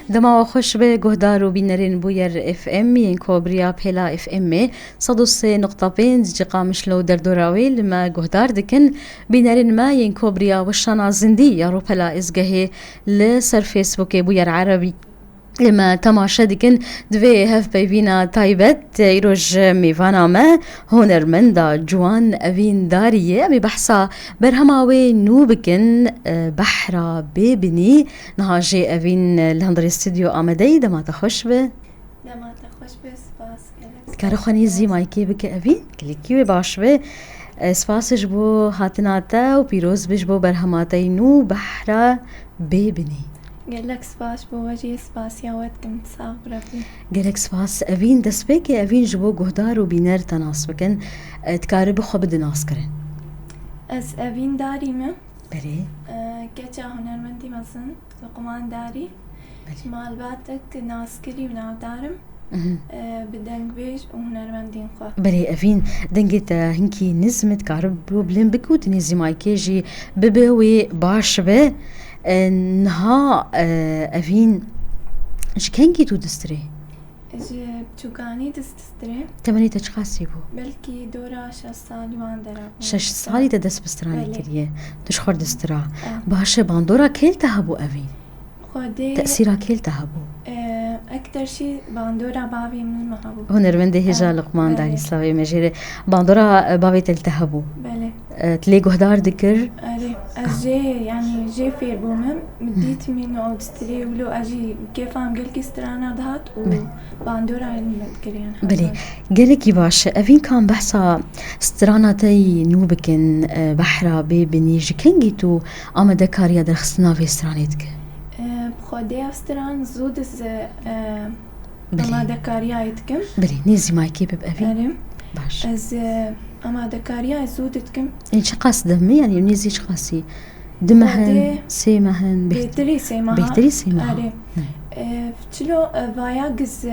دما خوش به گهدار و بینرین بویر اف ام ین کوبریا پلا اف ام 103.5 جقامش لو در دوراویل ما گهدار دکن بینرین ما ین کوبریا وشنا زندی یا رو پلا ازگه لسر فیسبوک بویر عربی لما تماشا دكن دوی هف بيبينا تايبت يروج ميفانا ما هونرمندا جوان أفين دارية أمي بحثا برهماوي نوبكن بحرا بيبني نهاجي أفين الهندري استوديو آمدي دما تخش به دما تخش به سپاس كارو خاني زي مايكي بك أفين كليكيوي باش به سپاسش بو هاتناتا و پیروز بش بو برهماتي نو بحرا بيبني قال لك سپاس بو وجه سپاس يا ودكم تصابر بي قالك سپاس أفين دسبك أفين جبو جهدار و بينر تناس بكن تكارب خو بد ناس كرن از أفين داري ما بلي كيتشا هنرمندي مثلا لقمان داري مال باتك ناس كري وناو دارم بدنگ بيج وهنرمندين خوا بلي أفين دنجت هنكي نزمت كارب بلين بكو تنزي مايكيجي ببوي باش به نها أفين اش كنجي تو دستري بچوكاني دستري تمني تشخاصي بو بلكي دورا 6 سال وان دراب 6 سالي تدس بستراني بلي. كريه تشخر دسترا باشه باندورا كيلتها بو أفين خودي تأثيرها كيلتها بو أكتر شيء باندورا بابي من المحبوب هنرمنده هجا لقمان داري سلاوي مجيري باندورا بابي تلتهبو بله تلاقوا هدار ذكر أري أجي يعني جي في بومم مديت منه أو تستري ولو أجي كيف عم قلكي استرانا دهات وباندورا المذكر يعني بلي قالك باش أفين كان بحثا استرانتي نوبكن بحرا ببني جكنجيتو أما دكاريا درخصنا في استرانيتك بخودي أستران زود بلي. أما دكاريا يتكم بلي نيزي مايكي بأفين أري باش از أما دكاريا زودتكم يعني شقاس دمي يعني نيزي شقاسي دمهن سيمهن بيتري سيمها بيتري سيمها أري فتلو باياجز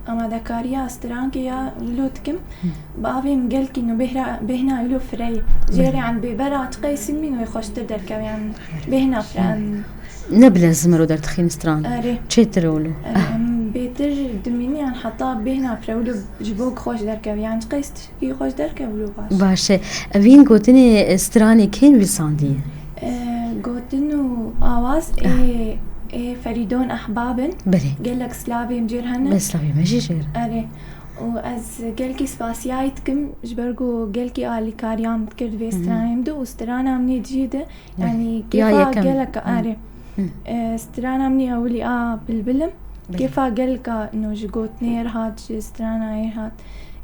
أما دكاريا استرانكيا ولوتكم بابي مقلك إنه بهنا يلو فري جيري عن ببرا تقيس منه يخش تدرك يعني بهنا فران نبلا زمرو در تخين استران أري تشيترولو بيتر دميني عن حطا بهنا فرولو جبوك خوش دركب يعني تقيس كي خوش دركب ولو باش باشه أفين قوتني استراني كين ويساندي قلت إنه آواز إيه فريدون أحبابن بلي قال لك سلافي مجيرهن بس لابي ماشي جير أري وأز قالكي سباسيايتكم جبرقو قالكي آلي كاريام تكرد في استرانة مدو واسترانة مني جديدة يعني كيفا قالك أري استرانة مني أولي بالبلم كيفا قالك إنه جقوت نير هاد استرانة ايه هاد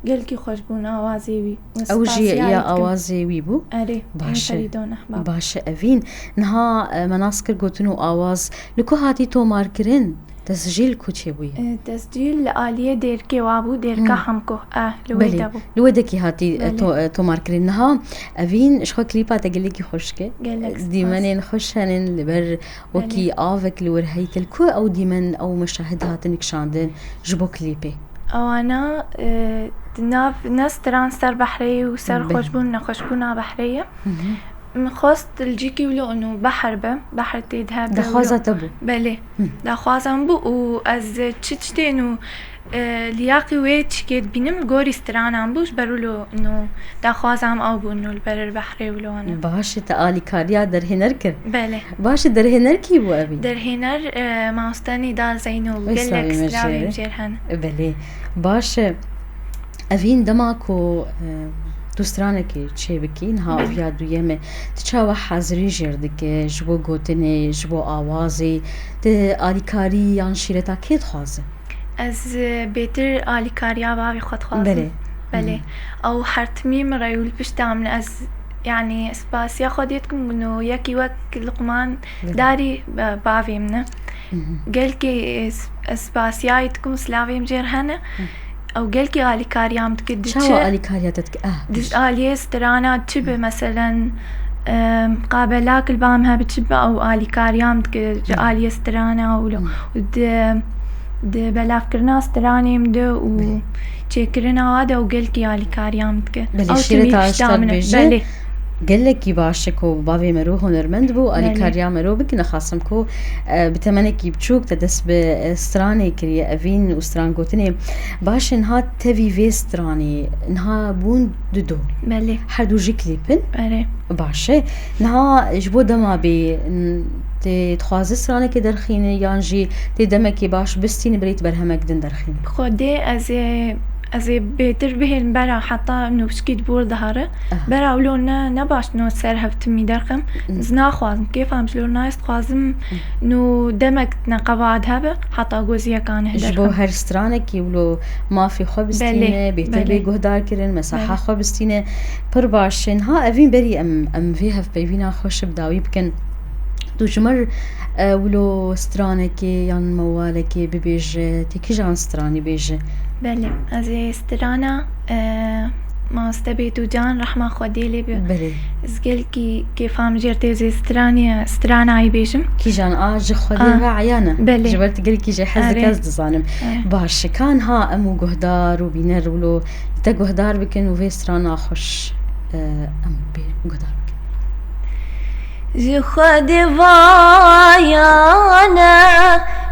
قالكي خوش بون آوازي وي أو جي يا آوازي ويبو أري باشه فريدون أحباب باشه أفين نها مناسكر قوتنو آواز لكو هاتي تو ماركرين تسجيل كوتشي بوي تسجيل آلية ديركي وابو ديركا حمكو لويدا بو لودكي هاتي تو ماركرين نها أفين شخو كليبا تقليكي خوشكي ديمانين خوشهنين لبر وكي آفك لور هيتل كو أو ديمان أو مشاهد هاتنك شاندن جبو كليبي أو أنا ناس تران سر بحرية وسر خوشبونا بحرية خواست الجيكي ولو إنه بحر تيدها دخوازة تبو بله دخوازة بو وأز تشتي إنه لياقي ويتش كيد بينم غوري استرانا بوش برولو إنه دخوازة أو بو إنه البر البحري ولو أنا باش تقالي كاريا درهنر كر بله باش درهنر كي بو أبي درهنر ماستاني دال زينو قلك سلاوي مجيرهن بله باش أفين دماكو دوسترانكي تشيبكي نها فيها دويمة تشاوه حازري جردك جبو قوتني جبو آوازي آلي كاري يانشيرتا كيد خوازه از بيتر آلي كاريا بابي خود خوازه بله أو حرتمي مريول بشتامن از يعني سباسيا خوديتكم إنه يكي وك لقمان داري بابي منه قالكي سباسيايتكم سلافي مجيرهنه أو قالكي آلي كاريام تكدش شو آلي كاريا تتك دش آلي استرانا تشبه مثلا قابلاك البامها بتشبه أو آلي كاريام تكدش آلي استرانا ولو د بلافكرنا استراني مدو وشكرنا هذا وقالكي آلي كاريام تك بلي شيرتا اشتر بيجي قال لك باشكو بابي مرو هنرمند بو ألي كاريا مرو بكنا خاصمكو بتمنك يبتشوك تدس بستراني كريا أفين وستران قوتني باش إنها تفي في ستراني إنها بون دودو بله حدو جيكليبن بله باشه إنها جبو دما بي تخوازي ستراني كدرخيني يانجي تدمكي باش بستين بريت برهمك دن درخين خودي از بهتر بهن برا حتی نو بشکید بور دهاره برا اولونا نباش نو سر هفت می درخم زنا خوازم كيف هم شلون نايست خوازم نو دمك نقبعد هبه حتى جوزيا كان هدرخم جبو هر سترانك يولو ما في خبستينه بهتر بي جهدار كرن مساحة خبستينه پر باشن ها افين بري ام فيها في بيبينا خوش بداوي بكن دو جمر ولو سترانك يان موالك ببيج تيكي جان ستراني بيج بله از استرانا ما استبيتو جان رحمة خوديلي بله زقل كيف هم جرتي زي استرانا اي بيجم كي جان جي خوديها عيانا بله جبرت قل كي جي حزك از دزانم باش كان ها امو جهدار وبينر ولو تا جهدار بكن وفي استرانا خوش ام بي جهدار جي خودي وايانا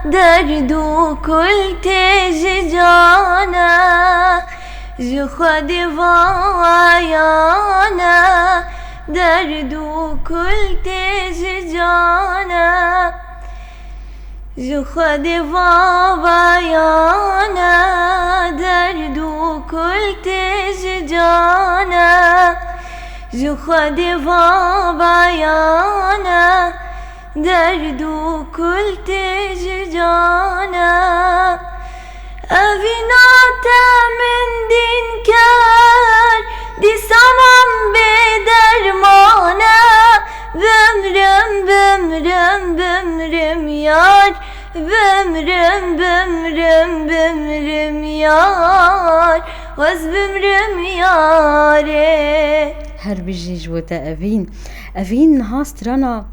دردو كل تيجي جانا جي خودي وايانا دردو كل تيجي جانا جي خودي وايانا دردو كل تيجي جانا جي خودي وايانا دردو كل تيجي جانا أفيناتا من دين كار دي سمام بدرمانا بمرم بمرم بمرم يار بمرم بمرم بمرم يار وز بمرم ياري هر بيجي جوتا أفين هاسترانا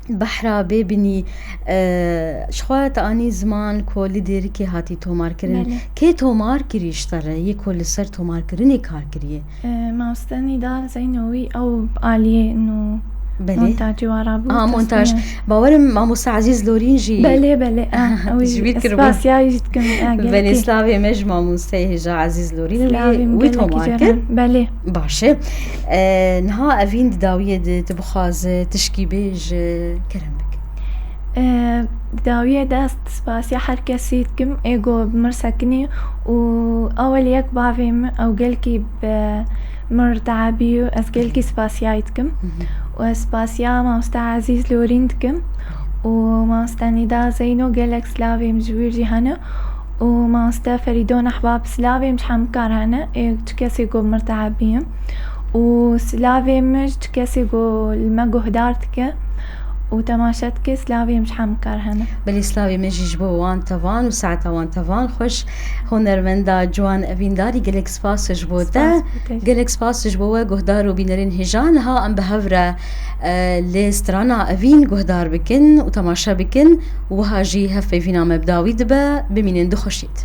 بحرا ببني شخوات اني زمان كل ديري كي هاتي تومار كرن كي تومار كريش ترى يكل سر تومار كرني كار كريه ما استني دا زينوي او علي انه مونتاج وارابو مونتاج باورم ما موسى عزيز لورينجي بله جبيت كربو اسباسيا يجتكم بني سلافي مش ما موسى هجا عزيز لورينجي ويتومار كر بله باشه نها افين داويه تبخاز تشكي بيج كرمبك داويه داست سباسيا هر کسی تكم ايجو بمرسكني واول يك بافيم او قلكي بمرتعبي اسقلكي سباسيا يتكم وسباسيا ماوستا عزيز لوريندكم وماوستا ندا زينو قالك سلافي مجوير جهانا وماوستا فريدون احباب سلافي مش حمكار هنا تكسي قو مرتعبيهم وسلافي مش تكسي قو المجو هدارتك وتماشتك سلافي مش حمكار هنا بلي سلافي مجي جبو وان تفان وساعتا وان تفان خوش هنرمندا جوان افين داري قلق سباس جبوتا قلق سباس جبوه قهدار وبينرين هجان ها ام بهفرة لسترانا افين قهدار بكن وتماشا بكن وهاجي هفي فينا مبداوي دبا بمينين دخشيت